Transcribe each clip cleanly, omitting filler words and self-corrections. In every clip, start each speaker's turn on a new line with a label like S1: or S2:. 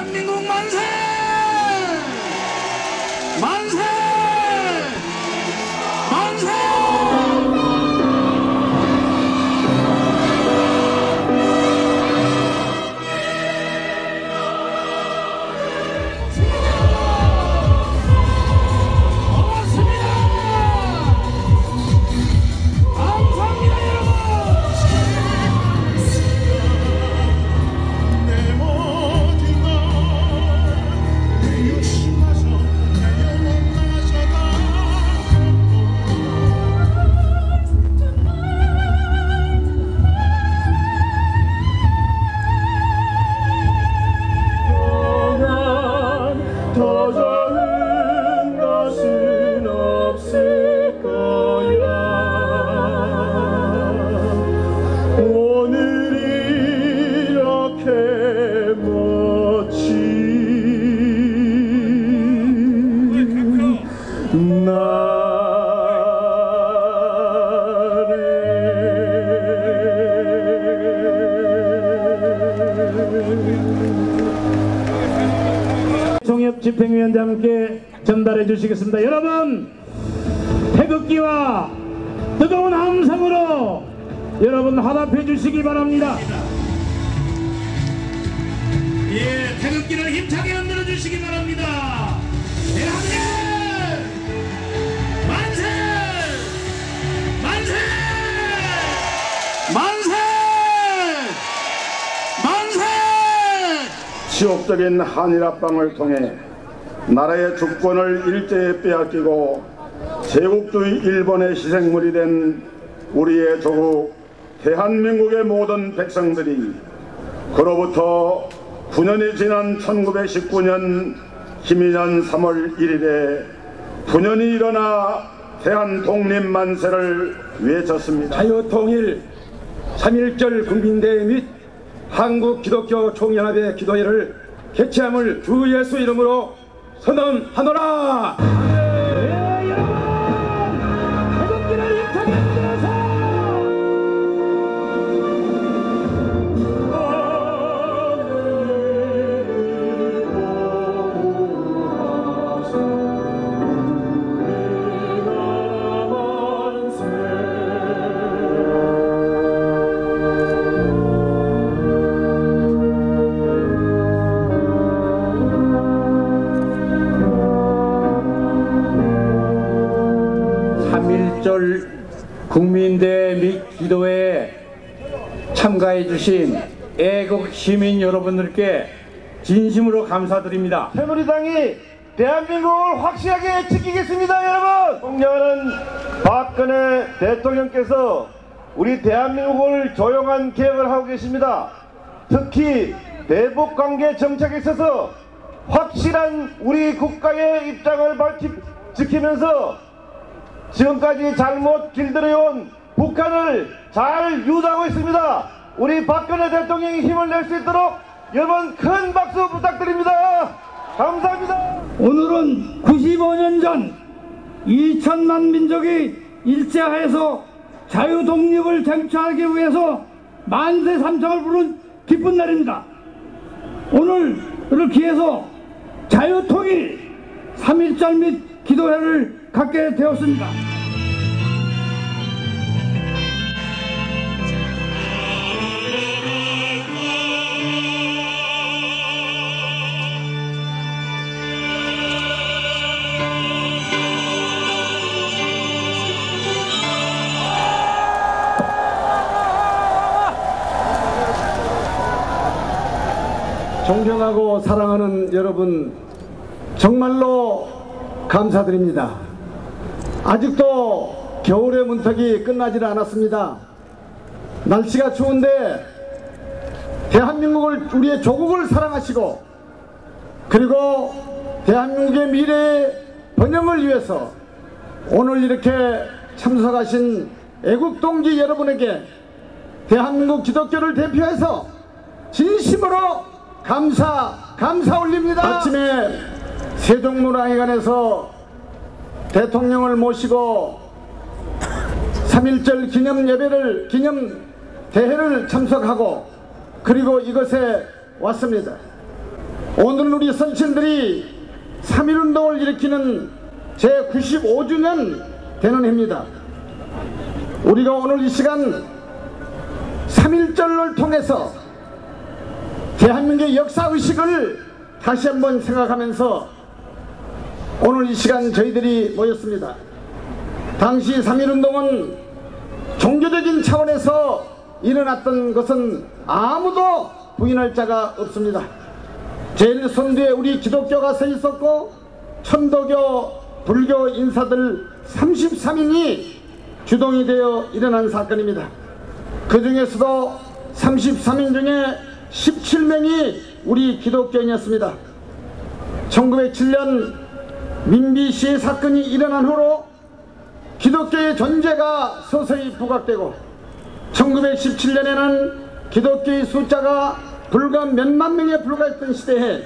S1: 대한민국 만세! 만세! 만세!
S2: 총협 집행위원장께 전달해 주시겠습니다. 여러분, 태극기와 뜨거운 함성으로 여러분 화답해 주시기 바랍니다. 예, 태극기를 힘차게 흔들어 주시기 바랍니다. 대한민국 만세! 만세!
S1: 만세! 만세!
S3: 치욕적인 한일합방을 통해 나라의 주권을 일제에 빼앗기고 제국주의 일본의 희생물이 된 우리의 조국 대한민국의 모든 백성들이 그로부터 9년이 지난 1919년 김인년 3월 1일에 분연히 일어나 대한독립만세를 외쳤습니다.
S4: 자유통일 3.1절 국민대회 및 한국기독교총연합의 기도회를 개최함을 주 예수 이름으로 선언하노라.
S2: 국민대회 및 기도회에 참가해 주신 애국 시민 여러분들께 진심으로 감사드립니다.
S5: 새누리당이 대한민국을 확실하게 지키겠습니다. 여러분, 존경하는 박근혜 대통령께서 우리 대한민국을 조용한 개혁을 하고 계십니다. 특히 대북관계 정책에 있어서 확실한 우리 국가의 입장을 지키면서 지금까지 잘못 길들여온 북한을 잘 유도하고 있습니다. 우리 박근혜 대통령이 힘을 낼 수 있도록 여러분 큰 박수 부탁드립니다. 감사합니다.
S6: 오늘은 95년 전 2천만 민족이 일제하에서 자유 독립을 쟁취하기 위해서 만세 삼창을 부른 기쁜 날입니다. 오늘을 기해서 자유통일 3.1절 및 기도회를 갖게 되었습니다.
S4: 존경하고 사랑하는 여러분, 정말로 감사드립니다. 아직도 겨울의 문턱이 끝나지 않았습니다. 날씨가 추운데 대한민국을, 우리의 조국을 사랑하시고 그리고 대한민국의 미래의 번영을 위해서 오늘 이렇게 참석하신 애국동지 여러분에게 대한민국 기독교를 대표해서 진심으로 감사 올립니다. 아침에 세종문화회관에서 대통령을 모시고 3.1절 기념 대회를 참석하고 그리고 이것에 왔습니다. 오늘은 우리 선친들이 3.1운동을 일으키는 제95주년 되는 해입니다. 우리가 오늘 이 시간 3.1절을 통해서 대한민국의 역사의식을 다시 한번 생각하면서 오늘 이 시간 저희들이 모였습니다. 당시 3.1운동은 종교적인 차원에서 일어났던 것은 아무도 부인할 자가 없습니다. 제일 선두에 우리 기독교가 서 있었고 천도교, 불교 인사들 33인이 주동이 되어 일어난 사건입니다. 그 중에서도 33인 중에 17명이 우리 기독교인이었습니다. 1907년 민비시의 사건이 일어난 후로 기독교의 존재가 서서히 부각되고 1917년에는 기독교의 숫자가 불과 몇만 명에 불과했던 시대에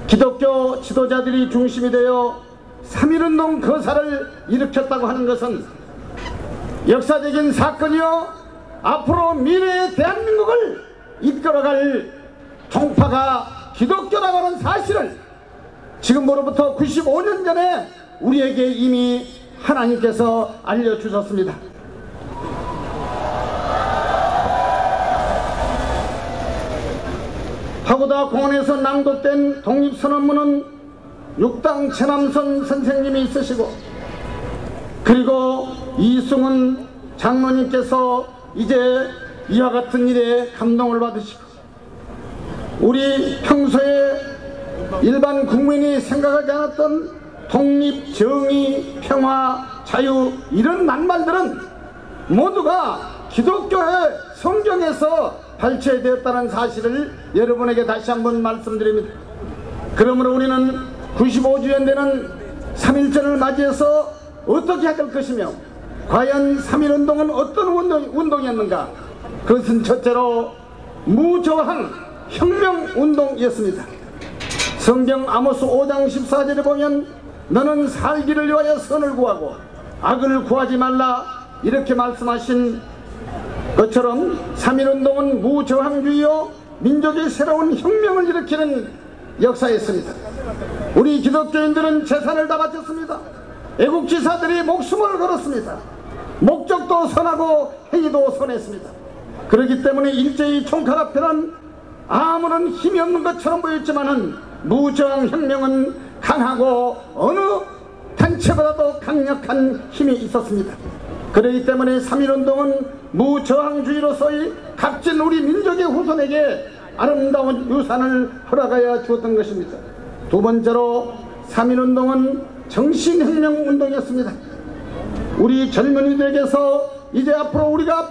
S4: 기독교 지도자들이 중심이 되어 3.1운동 거사를 일으켰다고 하는 것은 역사적인 사건이요 앞으로 미래의 대한민국을 이끌어갈 종파가 기독교라고 하는 사실을 지금으로부터 95년 전에 우리에게 이미 하나님께서 알려주셨습니다. 파고다 공원에서 낭독된 독립선언문은 육당 최남선 선생님이 쓰시고 그리고 이승훈 장로님께서 이제 이와 같은 일에 감동을 받으시고 우리 평소에 일반 국민이 생각하지 않았던 독립, 정의, 평화, 자유 이런 낱말들은 모두가 기독교의 성경에서 발췌되었다는 사실을 여러분에게 다시 한번 말씀드립니다. 그러므로 우리는 95주년 되는 3.1절을 맞이해서 어떻게 해야 될 것이며 과연 3.1운동은 어떤 운동이었는가? 그것은 첫째로 무저항 혁명운동이었습니다. 성경 아모스 5장 14절에 보면 너는 살기를 위하여 선을 구하고 악을 구하지 말라 이렇게 말씀하신 것처럼 3.1운동은 무저항주의요 민족의 새로운 혁명을 일으키는 역사였습니다. 우리 기독교인들은 재산을 다 바쳤습니다. 애국지사들이 목숨을 걸었습니다. 목적도 선하고 행위도 선했습니다. 그렇기 때문에 일제히 총칼 앞에는 아무런 힘이 없는 것처럼 보였지만은 무저항 혁명은 강하고 어느 단체보다도 강력한 힘이 있었습니다. 그렇기 때문에 3.1운동은 무저항주의로서의 값진 우리 민족의 후손에게 아름다운 유산을 허락하여 주었던 것입니다. 두 번째로 3.1운동은 정신혁명운동이었습니다. 우리 젊은이들에게서 이제 앞으로 우리가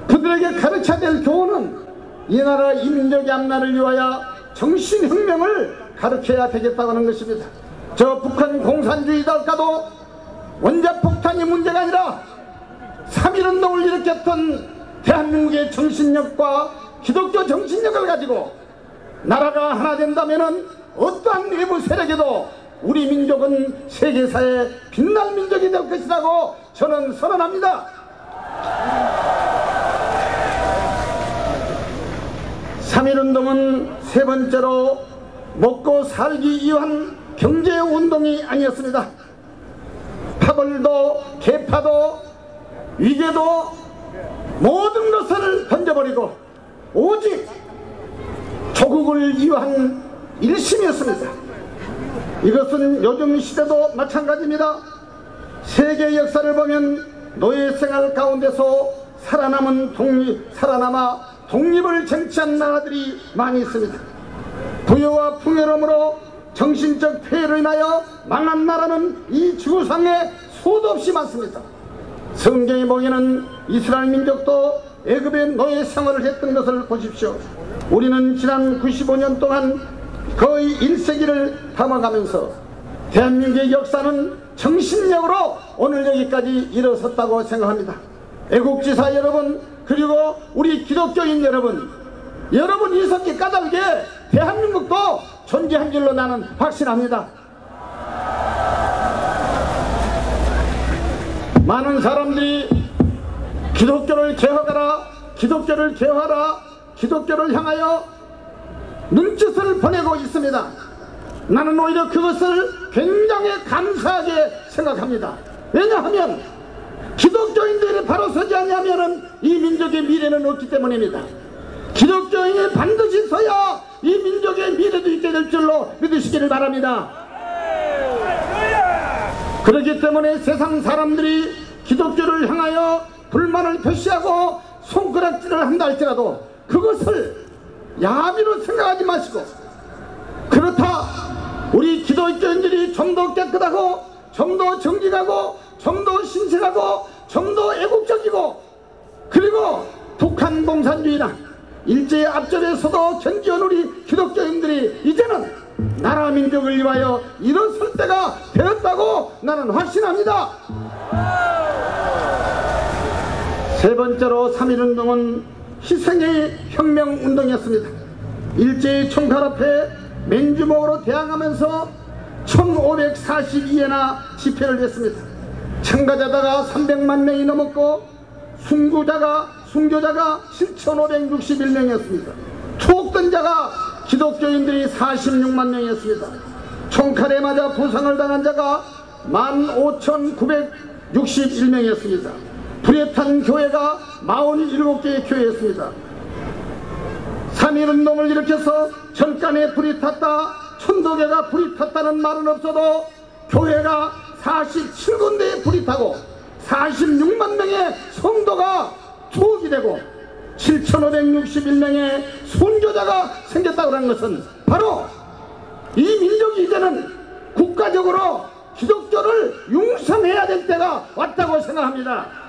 S4: 그들에게 가르쳐야 될 교훈은 이 나라 이 민족의 앞날을 위하여 정신혁명을 가르쳐야 되겠다고 하는 것입니다. 저 북한 공산주의자들과도 원자폭탄이 문제가 아니라 3.1운동을 일으켰던 대한민국의 정신력과 기독교 정신력을 가지고 나라가 하나 된다면 어떠한 외부 세력에도 우리 민족은 세계사에 빛날 민족이 될 것이라고 저는 선언합니다. 3.1운동은 세 번째로 먹고 살기 위한 경제운동이 아니었습니다. 파벌도 계파도 위계도 모든 것을 던져버리고 오직 조국을 위한 일심이었습니다. 이것은 요즘 시대도 마찬가지입니다. 세계 역사를 보면 노예생활 가운데서 살아남아 독립을 쟁취한 나라들이 많이 있습니다. 부여와 풍요로움으로 정신적 폐해로 인하여 망한 나라는 이 지구상에 수도 없이 많습니다. 성경에 보기에는 이스라엘 민족도 애굽의 노예 생활을 했던 것을 보십시오. 우리는 지난 95년 동안 거의 1세기를 담아가면서 대한민국의 역사는 정신력으로 오늘 여기까지 일어섰다고 생각합니다. 애국지사 여러분, 그리고 우리 기독교인 여러분, 여러분 이석기 까닭에 대한민국도 존재한 줄로 나는 확신합니다. 많은 사람들이 기독교를 개혁하라, 기독교를 개혁하라, 기독교를 향하여 눈짓을 보내고 있습니다. 나는 오히려 그것을 굉장히 감사하게 생각합니다. 왜냐하면 기독교인들이 바로 서지 않냐면 이 민족의 미래는 없기 때문입니다. 기독교인이 반드시 서야 이 민족의 미래도 있게 될 줄로 믿으시기를 바랍니다. 그렇기 때문에 세상 사람들이 기독교를 향하여 불만을 표시하고 손가락질을 한다 할지라도 그것을 야비로 생각하지 마시고, 그렇다 우리 기독교인들이 좀 더 깨끗하고 좀 더 정직하고 좀 더 신실하고 좀 더 애국적이고, 그리고 북한 공산주의나 일제의 앞절에서도 견디온 우리 기독교인들이 이제는 나라 민족을 위하여 일어설 때가 되었다고 나는 확신합니다. 세 번째로 3.1운동은 희생의 혁명운동이었습니다. 일제의 총칼 앞에 맨주먹으로 대항하면서 1542회나 집회를 했습니다. 참가자가 300만 명이 넘었고 순교자가 7,561명이었습니다. 투옥된 자가 기독교인들이 46만 명이었습니다. 총칼에 맞아 부상을 당한 자가 15,961명이었습니다. 불에 탄 교회가 47개의 교회였습니다. 3.1운동을 일으켜서 절간에 불이 탔다, 천도교가 불이 탔다는 말은 없어도 교회가 47군데에 불이 타고 46만 명의 성도가 투옥이 되고 7,561명의 순교자가 생겼다고 하는 것은 바로 이 민족이 이제는 국가적으로 기독교를 융성해야 될 때가 왔다고 생각합니다.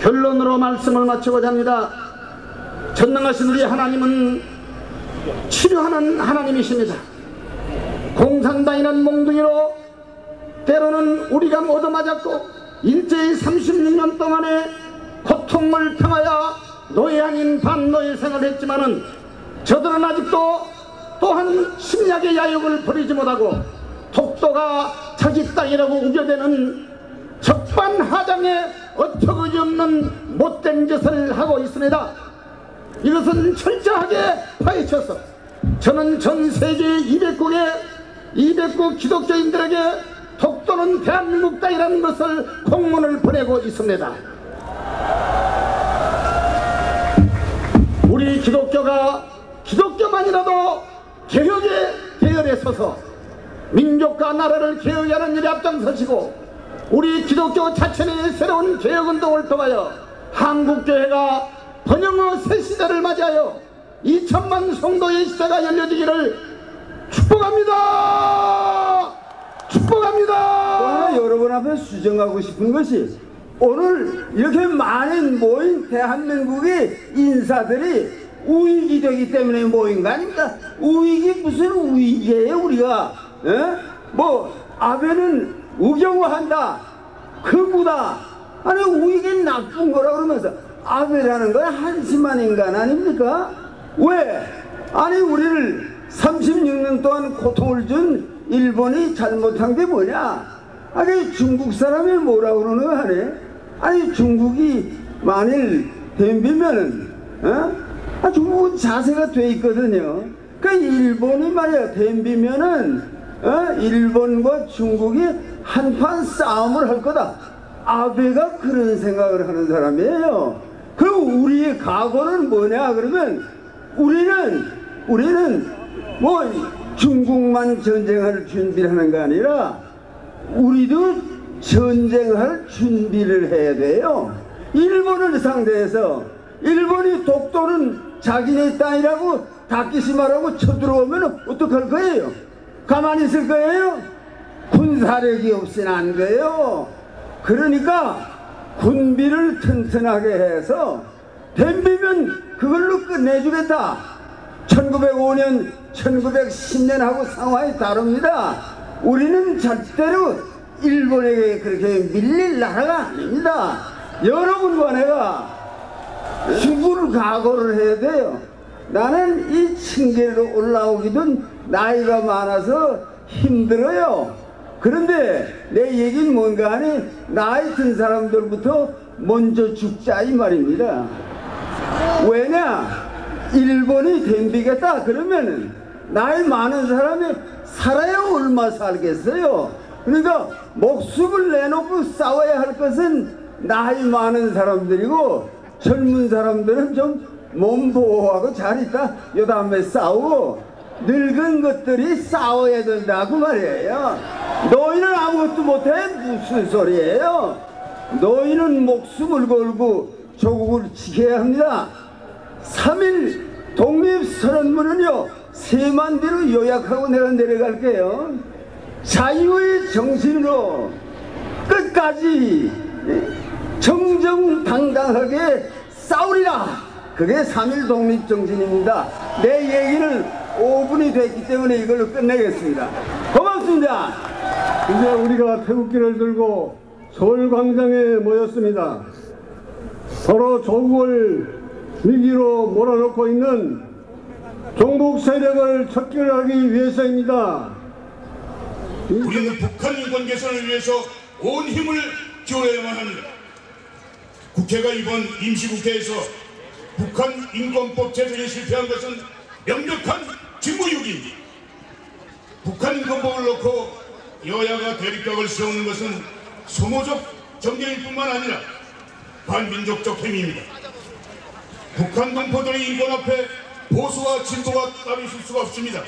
S4: 결론으로 말씀을 마치고자 합니다. 전능하신 우리 하나님은 치료하는 하나님이십니다. 공산당이라는 몽둥이로 때로는 우리가 얻어맞았고 일제히 36년 동안의 고통을 평하여 노예 아닌 반노예 생활을 했지만은 저들은 아직도 또한 심약의 야욕을 버리지 못하고 독도가 자기 땅이라고 우겨대는 적반하장에 어처구니없는 못된 짓을 하고 있습니다. 이것은 철저하게 파헤쳐서 저는 전 세계 200국 기독교인들에게 독도는 대한민국 땅이라는 것을 공문을 보내고 있습니다. 우리 기독교만이라도 개혁의 대열에 서서 민족과 나라를 개혁하는 일에 앞장서시고 우리 기독교 자체의 새로운 개혁운동을 통하여 한국교회가 번영의 새 시대를 맞이하여 2천만 성도의 시대가 열려지기를 축복합니다. 축복합니다.
S1: 또 하나 여러분 앞에 수정하고 싶은 것이 오늘 이렇게 많은 모인 대한민국의 인사들이 우익이 되기 때문에 모인 거 아닙니까? 우익이 무슨 우익이에요 우리가? 뭐 아베는 우경화한다, 극우다, 아니 우익이 나쁜 거라 그러면서 아베라는 건 한심한 인간 아닙니까? 왜? 아니 우리를 36년 동안 고통을 준 일본이 잘못한 게 뭐냐? 아니 중국 사람이 뭐라 그러는 거 아니? 아니 중국이 만일 덤비면은 중국은 자세가 돼 있거든요. 그 일본이 말이야 덤비면은 일본과 중국이 한판 싸움을 할 거다. 아베가 그런 생각을 하는 사람이에요. 그럼 우리의 각오는 뭐냐 그러면 우리는 뭐 중국만 전쟁할 준비를 하는 게 아니라 우리도 전쟁할 준비를 해야 돼요. 일본을 상대해서 일본이 독도는 자기네 땅이라고 다키시마라고 쳐들어오면 어떡할 거예요? 가만히 있을 거예요? 군사력이 없이는 안 돼요. 그러니까 군비를 튼튼하게 해서 덤비면 그걸로 끝내주겠다. 1905년 1910년하고 상황이 다릅니다. 우리는 절대로 일본에게 그렇게 밀릴 나라가 아닙니다. 여러분과 내가 승부를 각오를 해야 돼요. 나는 이 층계로 올라오기도 나이가 많아서 힘들어요. 그런데 내 얘기는 뭔가 하니 나이 든 사람들부터 먼저 죽자 이 말입니다. 왜냐? 일본이 덤비겠다 그러면은 나이 많은 사람이 살아야 얼마 살겠어요. 그러니까 목숨을 내놓고 싸워야 할 것은 나이 많은 사람들이고 젊은 사람들은 좀 몸 보호하고 잘 있다 요 다음에 싸우고 늙은 것들이 싸워야 된다고 말이에요. 너희는 아무것도 못해 무슨 소리예요. 너희는 목숨을 걸고 조국을 지켜야 합니다. 3.1 독립선언문은요 3만대로 요약하고 내가 내려갈게요. 자유의 정신으로 끝까지 정정당당하게 싸우리라. 그게 3.1 독립정신입니다. 내 얘기는 5분이 됐기 때문에 이걸로 끝내겠습니다. 고맙습니다.
S3: 이제 우리가 태극기를 들고 서울광장에 모였습니다. 서로 조국을 위기로 몰아넣고 있는 종북 세력을 척결하기 위해서입니다.
S7: 우리는 북한 인권 개선을 위해서 온 힘을 기울여야만 합니다. 국회가 이번 임시국회에서 북한 인권법 제정에 실패한 것은 명백한 직무유기입니다. 북한 인권법을 놓고 여야가 대립각을 세우는 것은 소모적 정쟁일 뿐만 아니라 반민족적 행위입니다. 북한 동포들의 인권 앞에 보수와 진보가 따로 있을 수가 없습니다.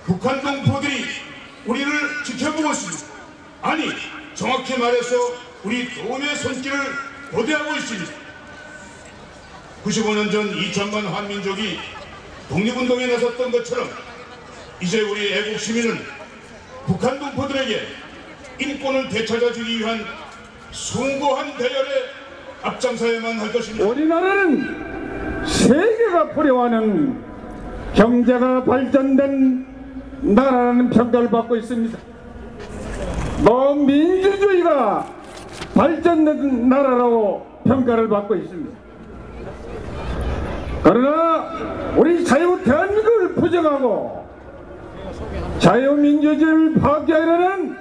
S7: 북한 동포들이 우리를 지켜보고 있습니다. 아니 정확히 말해서 우리 도움의 손길을 고대하고 있습니다. 95년 전 2천만 한민족이 독립운동에 나섰던 것처럼 이제 우리 애국 시민은 북한 동포들에게 인권을 되찾아주기 위한 숭고한 대열에 앞장서야만 할 것입니다.
S3: 우리나라는 세계가 부러워하는 경제가 발전된 나라라는 평가를 받고 있습니다. 민주주의가 발전된 나라라고 평가를 받고 있습니다. 그러나 우리 자유 대한민국을 부정하고 자유민주주의를 파괴하려는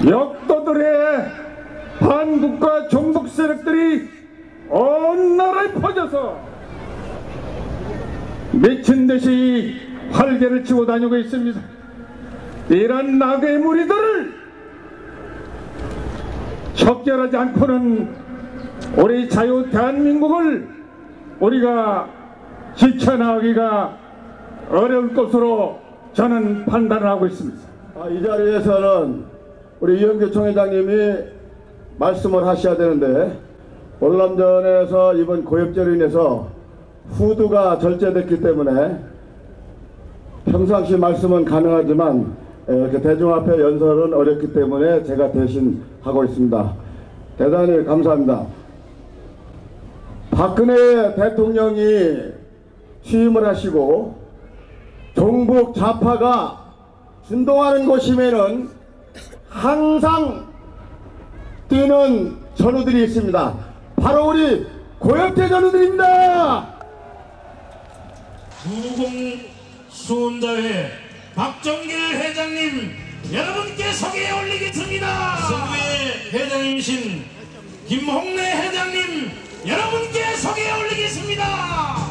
S3: 역도들의 반국가 종북 세력들이 온 나라에 퍼져서 미친듯이 활개를 치고 다니고 있습니다. 이런 나그의 무리들을 척결하지 않고는 우리 자유 대한민국을 우리가 지켜나가기가 어려울 것으로 저는 판단을 하고 있습니다.
S8: 이 자리에서는 우리 이영규 총회장님이 말씀을 하셔야 되는데 월남전에서 이번 고엽제로 인해서 후두가 절제됐기 때문에 평상시 말씀은 가능하지만 이렇게 대중 앞에 연설은 어렵기 때문에 제가 대신 하고 있습니다. 대단히 감사합니다. 박근혜 대통령이 취임을 하시고 종북 좌파가 준동하는 곳이면은 항상 뛰는 전우들이 있습니다. 바로 우리 고엽제 전우들입니다.
S7: 구공수운자회 박정길 회장님 여러분께 소개해 올리겠습니다. 서구의 회장님이신 김홍래 회장님 여러분께 소개해 올리겠습니다.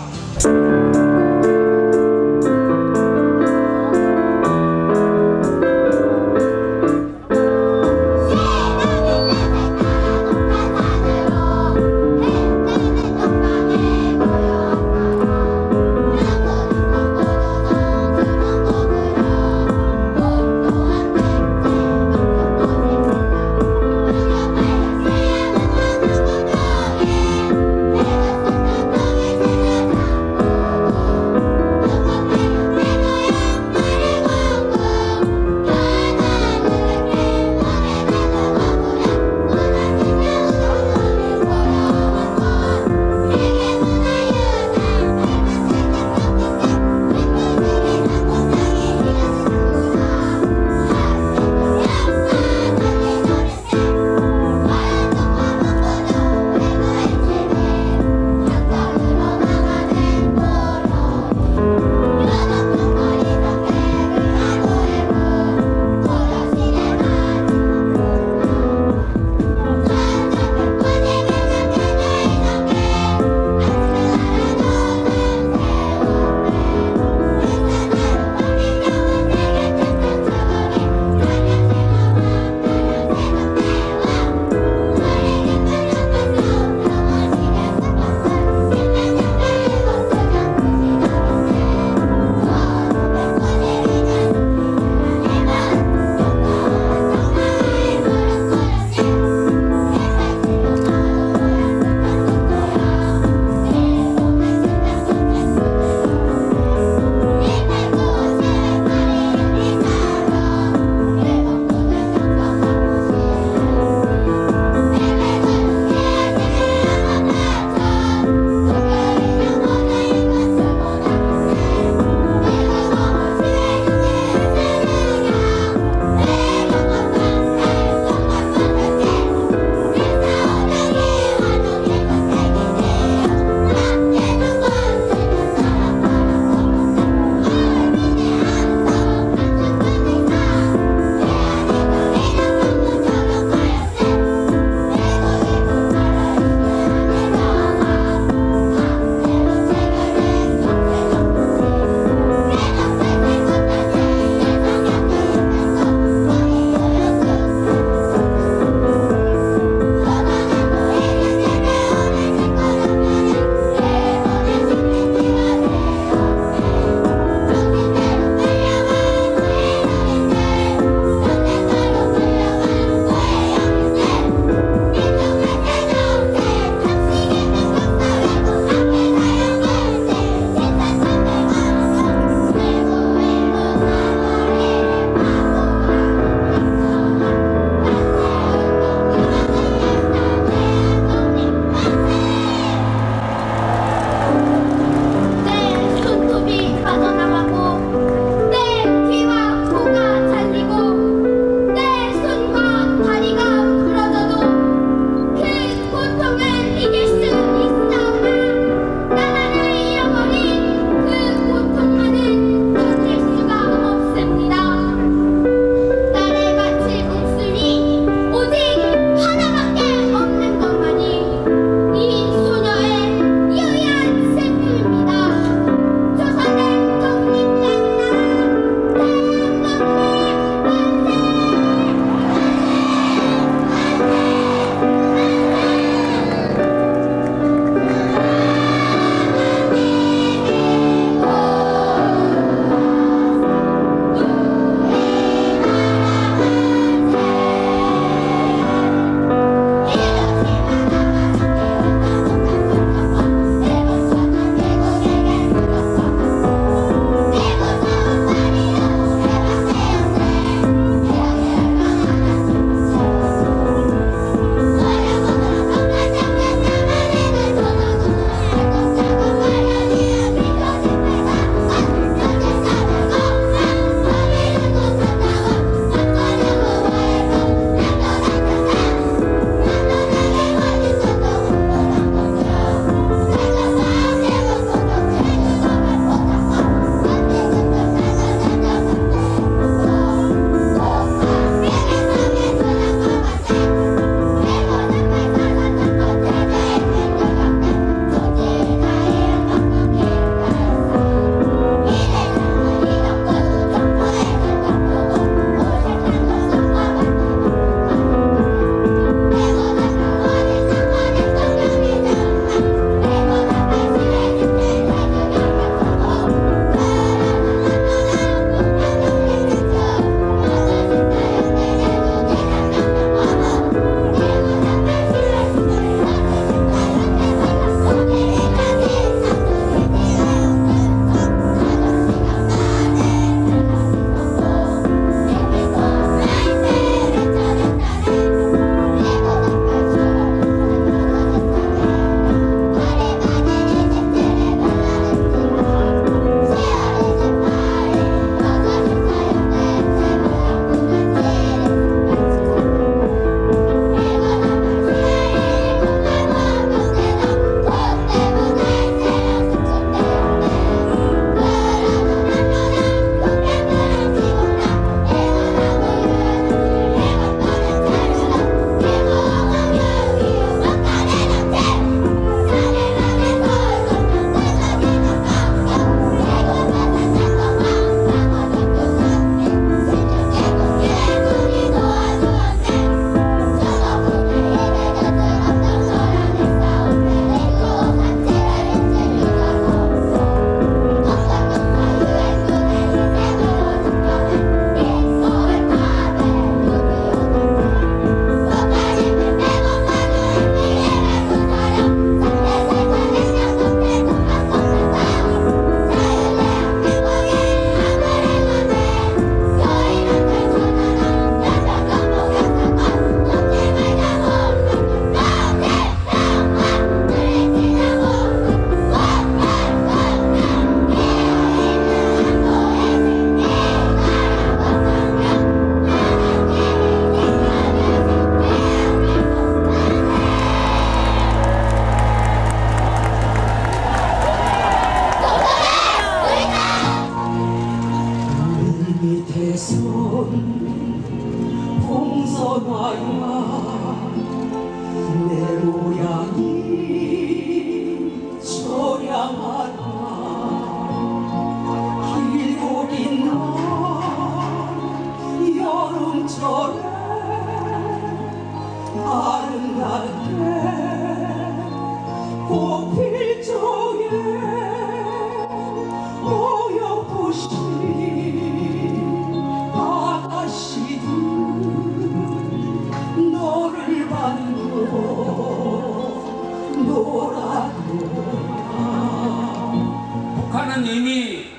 S9: 북한은 이미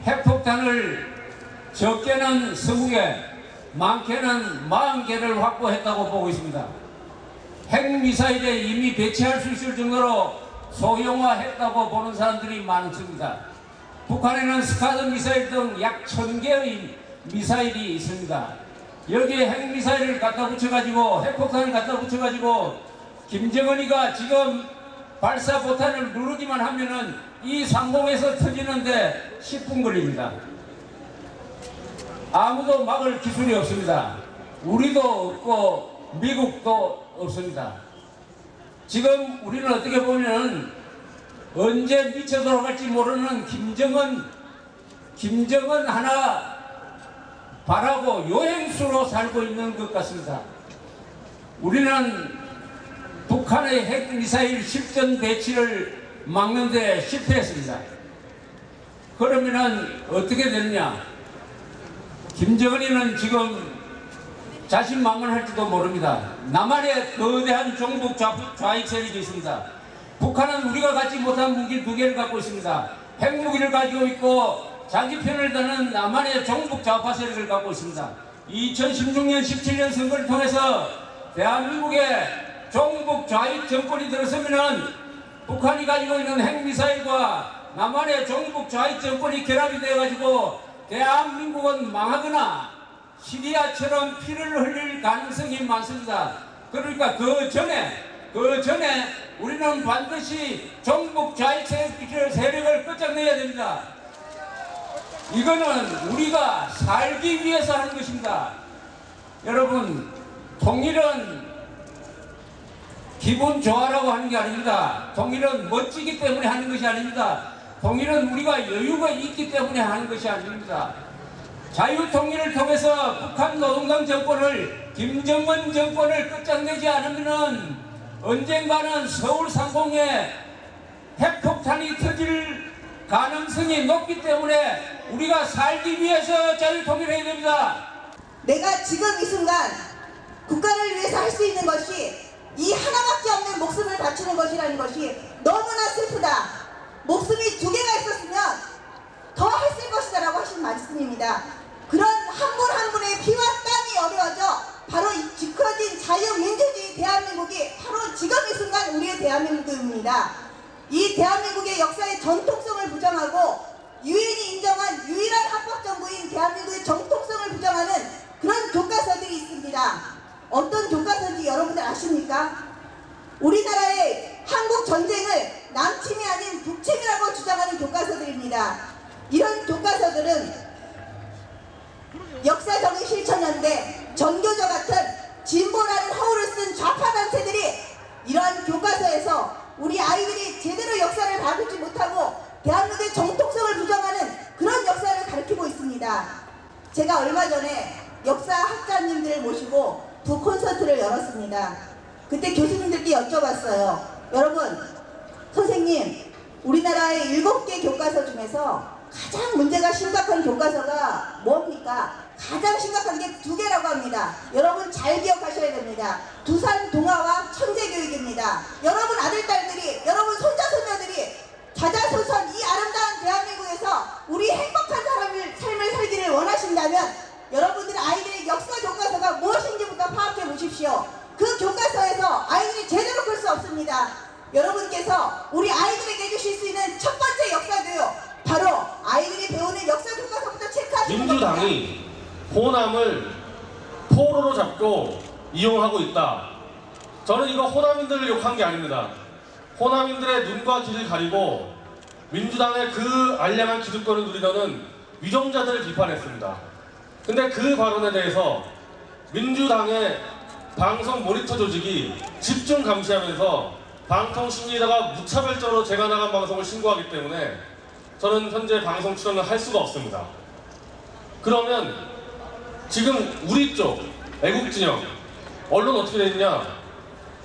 S9: 핵폭탄을 적게는 20개, 많게는 40개를 확보했다고 보고 있습니다. 핵미사일에 이미 배치할 수 있을 정도로 소형화했다고 보는 사람들이 많습니다. 북한에는 스카드 미사일 등 약 1000개의 미사일이 있습니다. 여기에 핵미사일을 갖다 붙여가지고 핵폭탄을 갖다 붙여가지고 김정은이가 지금 발사 보탄을 누르기만 하면은 이 상공에서 터지는데 10분 걸립니다. 아무도 막을 기술이 없습니다. 우리도 없고 미국도 없습니다. 지금 우리는 어떻게 보면 언제 미쳐 돌아갈지 모르는 김정은 하나 바라고 여행수로 살고 있는 것 같습니다. 우리는 북한의 핵미사일 실전 배치를 막는 데 실패했습니다. 그러면은 어떻게 되느냐? 김정은이는 지금 자신만만할지도 모릅니다. 남한에 거대한 종북 좌익 세력이 있습니다. 북한은 우리가 갖지 못한 무기 2개를 갖고 있습니다. 핵무기를 가지고 있고 자기 편을 드는 남한의 종북 좌파 세력을 갖고 있습니다. 2016년 17년 선거를 통해서 대한민국에 종북 좌익 정권이 들어서면은 북한이 가지고 있는 핵미사일과 남한의 종북 좌익 정권이 결합이 되어가지고 대한민국은 망하거나 시리아처럼 피를 흘릴 가능성이 많습니다. 그러니까 그 전에 우리는 반드시 종북 좌익 세력을 끝장내야 됩니다. 이거는 우리가 살기 위해서 하는 것입니다. 여러분, 통일은 기분 좋아라고 하는 게 아닙니다. 통일은 멋지기 때문에 하는 것이 아닙니다. 통일은 우리가 여유가 있기 때문에 하는 것이 아닙니다. 자유통일을 통해서 북한 노동당 정권을, 김정은 정권을 끝장내지 않으면은 언젠가는 서울 상공에 핵폭탄이 터질 가능성이 높기 때문에 우리가 살기 위해서 자유통일해야 됩니다.
S10: 내가 지금 이 순간 국가를 위해서 할 수 있는 것이 이 하나밖에 없는 목숨을 바치는 것이라는 것이 너무나 슬프다. 목숨이 2개가 있었으면 더 했을 것이다 라고 하신 말씀입니다. 그런 한 분 한 분의 피와 땀이 어려워져 바로 이 지켜진 자유민주주의 대한민국이 바로 지금 이 순간 우리의 대한민국입니다. 이 대한민국의 역사의 전통성을 부정하고 유엔이 인정한 유일한 합법정부인 대한민국의 정통성을 부정하는 그런 교과서들이 있습니다. 어떤 교과서인지 여러분들 아십니까? 우리나라의 한국 전쟁을 남침이 아닌 북침이라고 주장하는 교과서들입니다. 이런 교과서들은 역사적인 실천연대, 전교조 같은 진보라는 허울을 쓴 좌파 단체들이 이러한 교과서에서 우리 아이들이 제대로 역사를 가르치지 못하고 대한민국의 정통성을 부정하는 그런 역사를 가르치고 있습니다. 제가 얼마 전에 역사학자님들을 모시고 북콘서트를 열었습니다. 그때 교수님들께 여쭤봤어요. 여러분, 선생님, 우리나라의 7개 교과서 중에서 가장 문제가 심각한 교과서가 뭡니까? 가장 심각한 게 2개라고 합니다. 여러분 잘 기억하셔야 됩니다. 두산 동화와 천재교육입니다. 여러분 아들딸들이, 여러분 손자손녀들이 자자손손 이 아름다운 대한민국에서 우리 행복한 삶을 살기를 원하신다면 여러분들의 아이들의 역사 교과서가 무엇인지부터 파악해 보십시오. 그 교과서에서 아이들이 제대로 클 수 없습니다. 여러분께서 우리 아이들에게 해주실 수 있는 첫 번째 역사 교육, 바로 아이들이 배우는 역사 교과서부터 체크하시는 겁니다.
S11: 민주당이 호남을 포로로 잡고 이용하고 있다. 저는 이거 호남인들을 욕한 게 아닙니다. 호남인들의 눈과 귀를 가리고 민주당의 그 알량한 기득권을 누리려는 위정자들을 비판했습니다. 근데 그 발언에 대해서 민주당의 방송 모니터 조직이 집중 감시하면서 방통심리다가 무차별적으로 제가 나간 방송을 신고하기 때문에 저는 현재 방송 출연을 할 수가 없습니다. 그러면 지금 우리 쪽 애국진영 언론 어떻게 되느냐?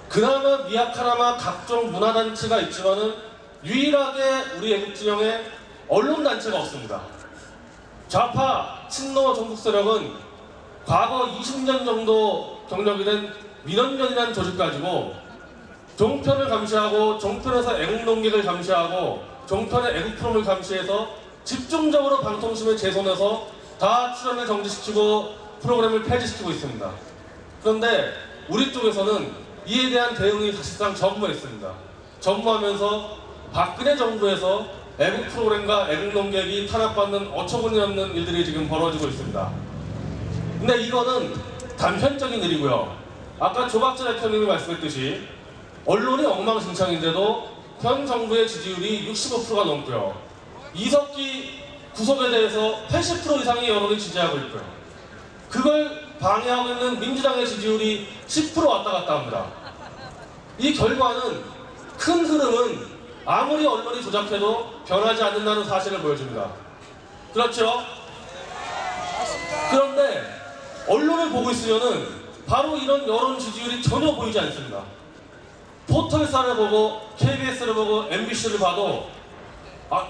S11: 그나마 미약하나마 각종 문화단체가 있지만은 유일하게 우리 애국진영에 언론단체가 없습니다. 좌파 친노 종북 세력은 과거 20년 정도 경력이 된 민원연이라는 조직 가지고 종편을 감시하고 종편에서 애국 농객을 감시하고 종편의 애국 프로그램을 감시해서 집중적으로 방통심에 제손해서 다 출연을 정지시키고 프로그램을 폐지시키고 있습니다. 그런데 우리 쪽에서는 이에 대한 대응이 사실상 전무했습니다. 전무하면서 박근혜 정부에서 애국 프로그램과 애국 농객이 탄압받는 어처구니 없는 일들이 지금 벌어지고 있습니다. 근데 이거는 단편적인 일이고요. 아까 조박재 대통령이 말씀했듯이 언론이 엉망진창인데도 현 정부의 지지율이 65%가 넘고요. 이석기 구속에 대해서 80% 이상의 여론이 지지하고 있고요. 그걸 방해하고 있는 민주당의 지지율이 10% 왔다 갔다 합니다. 이 결과는 큰 흐름은 아무리 언론이 조작해도 변하지 않는다는 사실을 보여줍니다. 그렇죠? 그런데 언론을 보고 있으면은 바로 이런 여론 지지율이 전혀 보이지 않습니다. 포털사를 보고 KBS를 보고 MBC를 봐도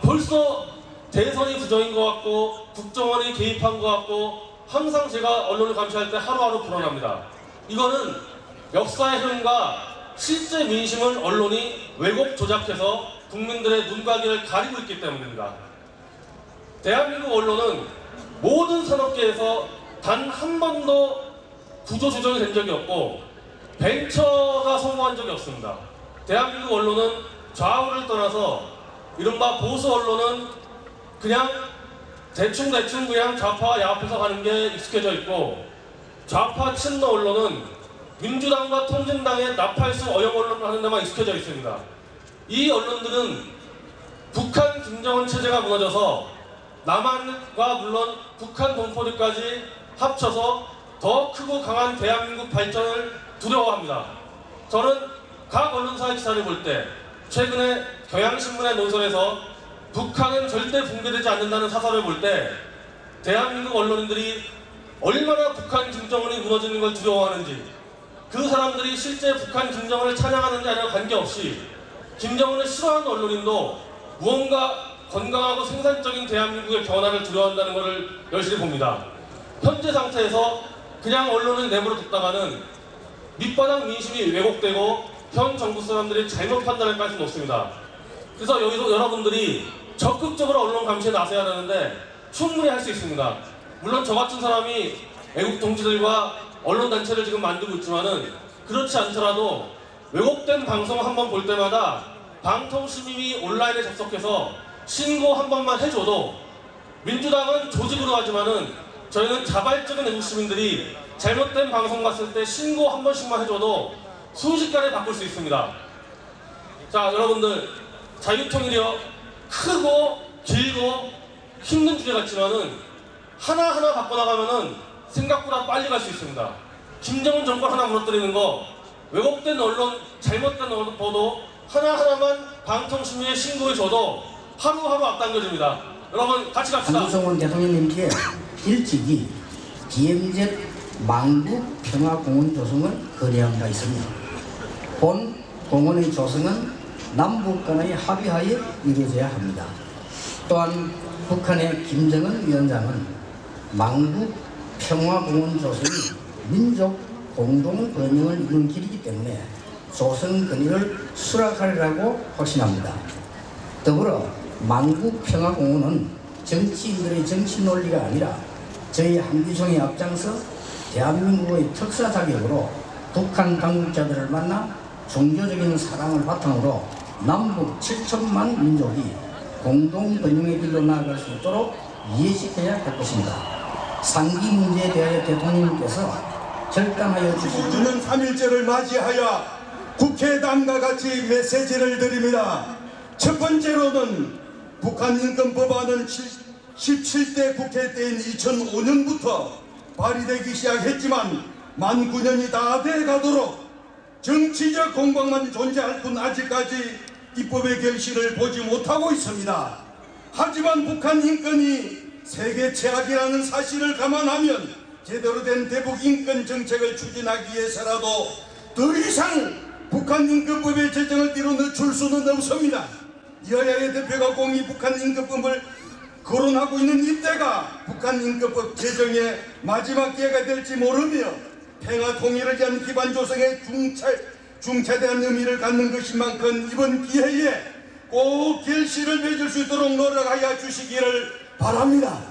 S11: 벌써 대선이 부정인 것 같고 국정원이 개입한 것 같고 항상 제가 언론을 감시할 때 하루하루 불어납니다. 이거는 역사의 흐름과 실제 민심을 언론이 왜곡 조작해서 국민들의 눈과 귀를 가리고 있기 때문입니다. 대한민국 언론은 모든 산업계에서 단 한 번도 구조조정이 된 적이 없고 벤처가 성공한 적이 없습니다. 대한민국 언론은 좌우를 떠나서 이른바 보수 언론은 그냥 대충 그냥 좌파와 야합해서 가는 게 익숙해져 있고 좌파 친노 언론은 민주당과 통진당의 나팔수 어영 언론을 하는 데만 익숙해져 있습니다. 이 언론들은 북한 김정은 체제가 무너져서 남한과 물론 북한 동포들까지 합쳐서 더 크고 강한 대한민국 발전을 두려워합니다. 저는 각 언론사의 기사를 볼 때 최근에 경향신문의 논설에서 북한은 절대 붕괴되지 않는다는 사설을 볼 때 대한민국 언론인들이 얼마나 북한 김정은이 무너지는 걸 두려워하는지 그 사람들이 실제 북한 김정은을 찬양하는지 아니라 관계없이 김정은을 싫어하는 언론인도 무언가 건강하고 생산적인 대한민국의 변화를 두려워한다는 것을 열심히 봅니다. 현재 상태에서 그냥 언론을 내버려 뒀다가는 밑바닥 민심이 왜곡되고 현 정부 사람들이 잘못 판단할 가능성이 높습니다. 그래서 여기서 여러분들이 적극적으로 언론 감시에 나서야 하는데 충분히 할 수 있습니다. 물론 저 같은 사람이 애국 동지들과 언론단체를 지금 만들고 있지만은 그렇지 않더라도 왜곡된 방송 한번 볼 때마다 방통심이 온라인에 접속해서 신고 한 번만 해줘도 민주당은 조직으로 하지만은 저희는 자발적인 애국 시민들이 잘못된 방송 봤을 때 신고 한 번씩만 해줘도 순식간에 바꿀 수 있습니다. 자, 여러분들 자유통일이요 크고 길고 힘든 주제 같지만은 하나하나 바꿔나가면은 생각보다 빨리 갈 수 있습니다. 김정은 정권 하나 무너뜨리는 거, 왜곡된 언론, 잘못된 보도 하나하나만 방통심의에 신고해줘도 하루하루 앞당겨집니다. 여러분 같이 갑시다.
S12: 한두성원 대통령님께 일찍이 DMZ 망국 평화공원 조성을 거래한 바 있습니다. 본 공원의 조성은 남북 간의 합의하에 이루어져야 합니다. 또한 북한의 김정은 위원장은 망국 평화공원 조성이 민족 공동 번영을 이루는 길이기 때문에 조성 건의를 수락하리라고 확신합니다. 더불어 망국 평화공원은 정치인들의 정치 논리가 아니라 저희 한기총이 앞장서 대한민국의 특사 자격으로 북한 당국자들을 만나 종교적인 사랑을 바탕으로 남북 7천만 민족이 공동 번영의 길로 나아갈 수 있도록 이해시켜야 할 것입니다. 상기 문제에 대하여 대통령님께서 결단하여 주신
S13: 주는 3.1절을 맞이하여 국회당과 같이 메시지를 드립니다. 첫 번째로는 북한 인권법안은 17대 국회 때인 2005년부터 발의되기 시작했지만 만 9년이 다 돼가도록 정치적 공방만 존재할 뿐 아직까지 입법의 결실을 보지 못하고 있습니다. 하지만 북한 인권이 세계 최악이라는 사실을 감안하면 제대로 된 대북 인권 정책을 추진하기 위해서라도 더 이상 북한 인권법의 제정을 뒤로 늦출 수는 없습니다. 여야의 대표가 공히 북한 인권법을 거론하고 있는 이때가 북한 인권법 제정의 마지막 기회가 될지 모르며 평화 통일을 위한 기반 조성의 중차대한 의미를 갖는 것인만큼 이번 기회에 꼭 결실을 맺을 수 있도록 노력하여 주시기를 바랍니다.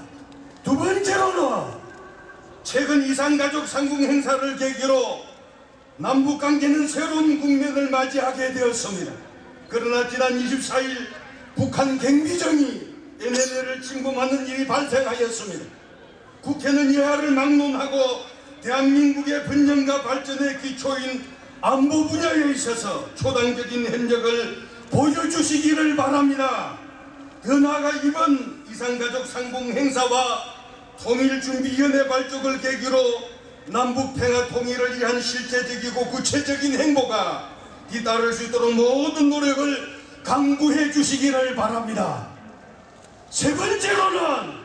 S13: 두 번째로는 최근 이산가족 상봉 행사를 계기로 남북관계는 새로운 국면을 맞이하게 되었습니다. 그러나 지난 24일 북한 경비정이 NLL을 침공하는 일이 발생하였습니다. 국회는 여야를 막론하고 대한민국의 번영과 발전의 기초인 안보 분야에 있어서 초당적인 행적을 보여주시기를 바랍니다. 더 나아가 이번 이산가족 상봉 행사와 통일준비위원회 발족을 계기로 남북 평화 통일을 위한 실제적이고 구체적인 행보가 뒤따를 수 있도록 모든 노력을 강구해 주시기를 바랍니다. 세 번째로는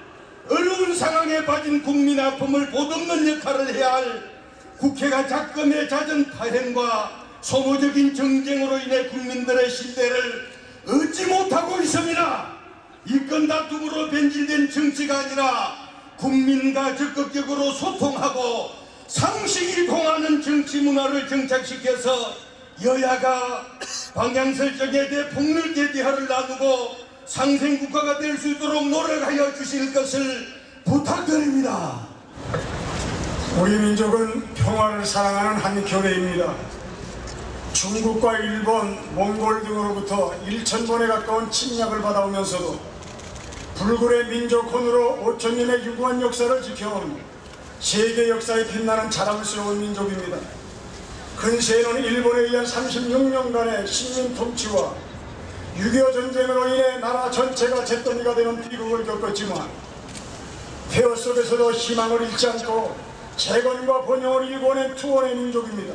S13: 어려운 상황에 빠진 국민 아픔을 보듬는 역할을 해야 할 국회가 작금의 잦은 파행과 소모적인 정쟁으로 인해 국민들의 신뢰를 얻지 못하고 있습니다. 이권 다툼으로 변질된 정치가 아니라 국민과 적극적으로 소통하고 상식이 통하는 정치 문화를 정착시켜서 여야가 방향 설정에 대해 폭넓게 대화를 나누고 상생국가가 될 수 있도록 노력하여 주실 것을 부탁드립니다.
S14: 우리 민족은 평화를 사랑하는 한 교회입니다. 중국과 일본, 몽골 등으로부터 1000번에 가까운 침략을 받아오면서도 불굴의 민족혼으로 5000년의 유구한 역사를 지켜온 세계 역사에 빛나는 자랑스러운 민족입니다. 근세에는 일본에 의한 36년간의 식민 통치와 6.25 전쟁으로 인해 나라 전체가 잿더미가 되는 비극을 겪었지만 폐허 속에서도 희망을 잃지 않고 재건과 번영을 일궈낸 투혼의 민족입니다.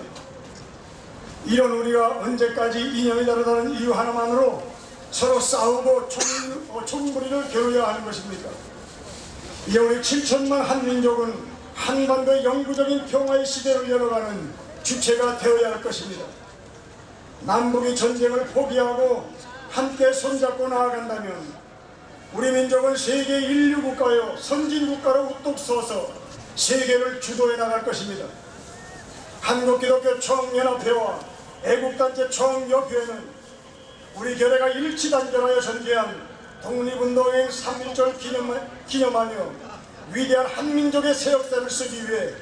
S14: 이런 우리가 언제까지 이념이 다르다는 이유 하나만으로 서로 싸우고 총무리를 겨루어야 하는 것입니까? 이제 우리 7천만 한민족은 한반도의 영구적인 평화의 시대를 열어가는 주체가 되어야 할 것입니다. 남북이 전쟁을 포기하고 함께 손잡고 나아간다면 우리 민족은 세계 인류국가요 선진국가로 우뚝 서서 세계를 주도해 나갈 것입니다. 한국기독교 총연합회와 애국단체 총협회는 우리 교회가 일치단결하여 전개한 독립운동의 3.1절 기념하며 위대한 한민족의 새 역사를 쓰기 위해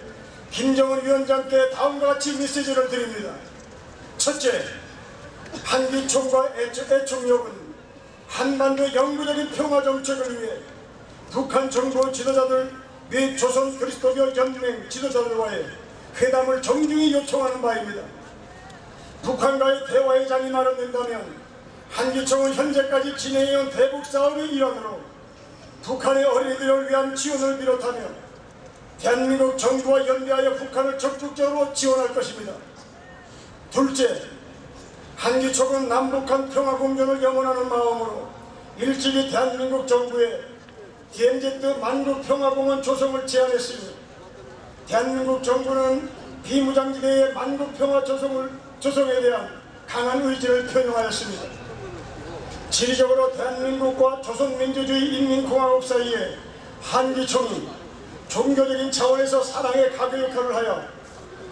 S14: 김정은 위원장께 다음과 같이 메시지를 드립니다. 첫째, 한기총과 애총협은 한반도 영구적인 평화 정책을 위해 북한 정부 지도자들 및 조선 그리스도교 연맹 지도자들과의 회담을 정중히 요청하는 바입니다. 북한과의 대화의 장이 마련된다면 한기총은 현재까지 진행해온 대북 사업의 일환으로 북한의 어린이들을 위한 지원을 비롯하며 대한민국 정부와 연대하여 북한을 적극적으로 지원할 것입니다. 둘째, 한기총은 남북한 평화공존을 염원하는 마음으로 일찍이 대한민국 정부에 DMZ 만국평화공원 조성을 제안했으며 대한민국 정부는 비무장지대의 만국평화 조성에 대한 강한 의지를 표명하였습니다. 지리적으로 대한민국과 조선민주주의 인민공화국 사이에 한기총이 종교적인 차원에서 사랑의 가교 역할을 하여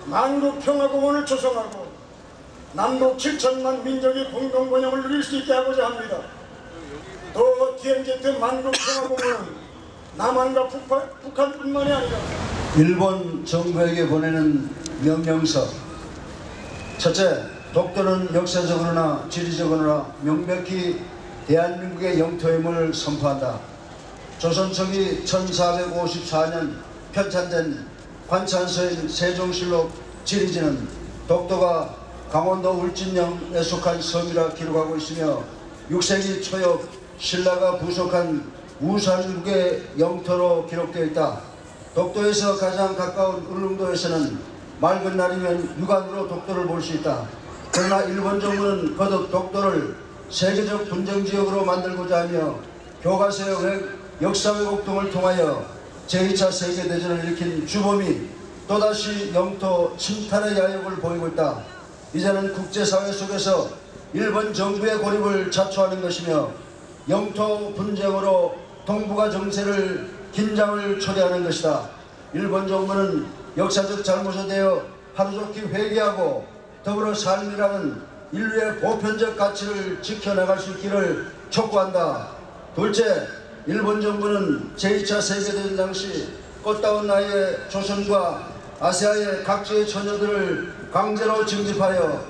S14: 만국평화공원을 조성하고 남북 7천만 민족이 공동번영을 누릴 수 있게 하고자 합니다. 또 DMZ 만국평화공원은 남한과 북한뿐만이 아니라
S15: 일본 정부에게 보내는 명령서. 첫째, 독도는 역사적으로나 지리적으로나 명백히 대한민국의 영토임을 선포한다. 조선청이 1454년 편찬된 관찬서인 세종실록 지리지는 독도가 강원도 울진령에 속한 섬이라 기록하고 있으며 6세기 초엽 신라가 부속한 우산국의 영토로 기록되어 있다. 독도에서 가장 가까운 울릉도에서는 맑은 날이면 육안으로 독도를 볼 수 있다. 그러나 일본 정부는 거듭 독도를 세계적 분쟁지역으로 만들고자 하며 교과서의 역사 왜곡 등을 통하여 제2차 세계대전을 일으킨 주범이 또다시 영토 침탈의 야욕을 보이고 있다. 이제는 국제사회 속에서 일본 정부의 고립을 자초하는 것이며 영토 분쟁으로 동북아 정세를 긴장을 초래하는 것이다. 일본 정부는 역사적 잘못에 대해 하루속히 회개하고 더불어 삶이라는 인류의 보편적 가치를 지켜나갈 수 있기를 촉구한다. 둘째, 일본 정부는 제2차 세계대전 당시 꽃다운 나이의 조선과 아시아의 각지의 처녀들을 강제로 징집하여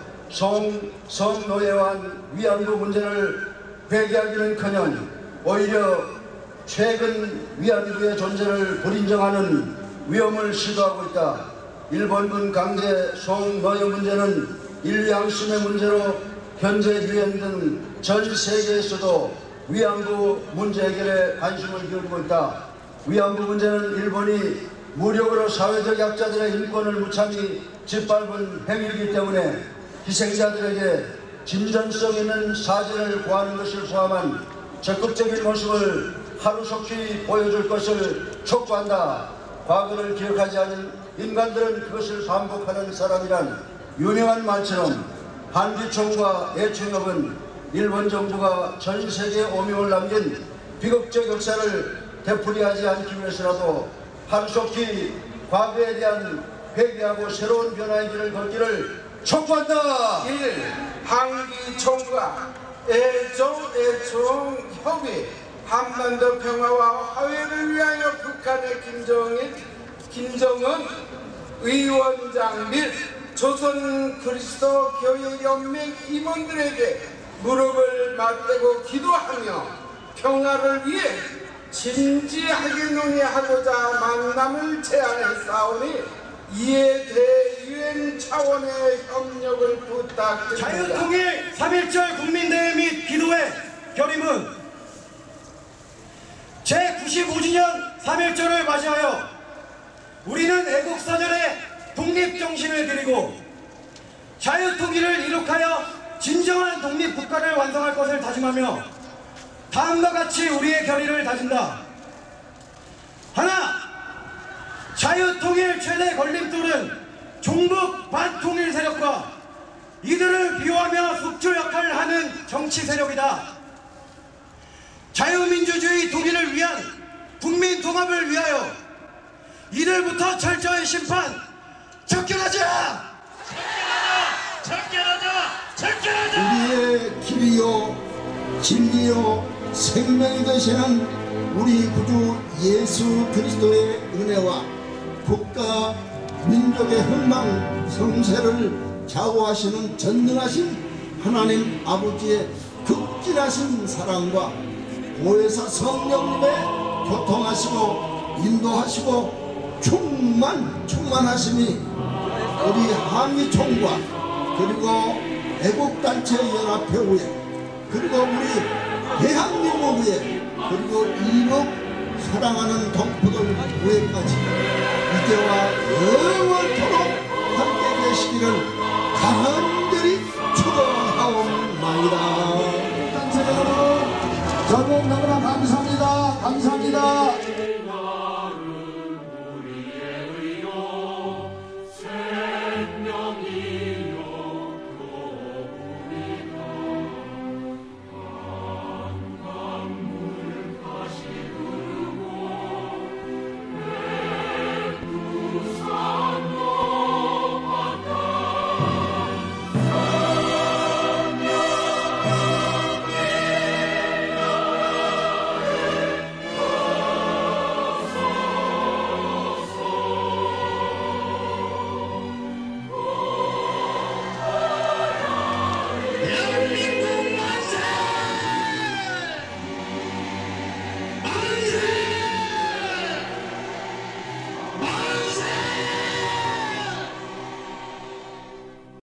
S15: 성노예화한 위안부 문제를 회개하기는커녕 오히려 최근 위안부의 존재를 불인정하는 위험을 시도하고 있다. 일본군 강제 성노예 문제는 인류 양심의 문제로 현재 유엔 등 전 세계에서도 위안부 문제 해결에 관심을 기울이고 있다. 위안부 문제는 일본이 무력으로 사회적 약자들의 인권을 무참히 짓밟은 행위이기 때문에 희생자들에게 진전성 있는 사죄를 구하는 것을 포함한 적극적인 모습을 하루속히 보여줄 것을 촉구한다. 과거를 기억하지 않은 인간들은 그것을 반복하는 사람이란 유명한 말처럼 한기총과 애총협은 일본 정부가 전 세계에 오명을 남긴 비극적 역사를 되풀이하지 않기 위해서라도 하루속히 과거에 대한 회개하고 새로운 변화의 길을 걷기를 촉구한다.
S16: 1. 한기총과 애총협의 한반도 평화와 화해를 위하여 북한의 김정은 위원장 및 조선 그리스도 교회 연맹 임원들에게 무릎을 맞대고 기도하며 평화를 위해 진지하게 논의하고자 만남을 제안했사오니 이에 대해 유엔 차원의 협력을 부탁드립니다.
S17: 자유통일 3.1절 국민대회 및 기도회 결의문 제95주년 3.1절을 맞이하여 우리는 애국사절의 독립정신을 그리고 자유통일을 이룩하여 진정한 독립국가를 완성할 것을 다짐하며 다음과 같이 우리의 결의를 다진다. 하나, 자유통일 최대 걸림돌은 종북 반통일 세력과 이들을 비호하며 숙주 역할을 하는 정치 세력이다. 자유민주주의 통일을 위한 국민 통합을 위하여 이들부터 철저히 심판, 척결하자!
S18: 우리의 길이요 진리요 생명이 되시는 우리 구주 예수 그리스도의 은혜와 국가 민족의 흥망 성쇠를 좌우하시는 전능하신 하나님 아버지의 극진하신 사랑과 보혜사 성령님의 교통하시고 인도하시고 충만하심이 우리 한기총과 그리고 애국단체 연합회의회 그리고 우리 대한민국의회 그리고 이국 사랑하는 동포들 의회까지 이제와 영원토록 함께 계시기를 간절히 축원하옵나이다.
S4: 단체 여러분 저는 너무나 감사합니다. 감사합니다.
S7: 대한민국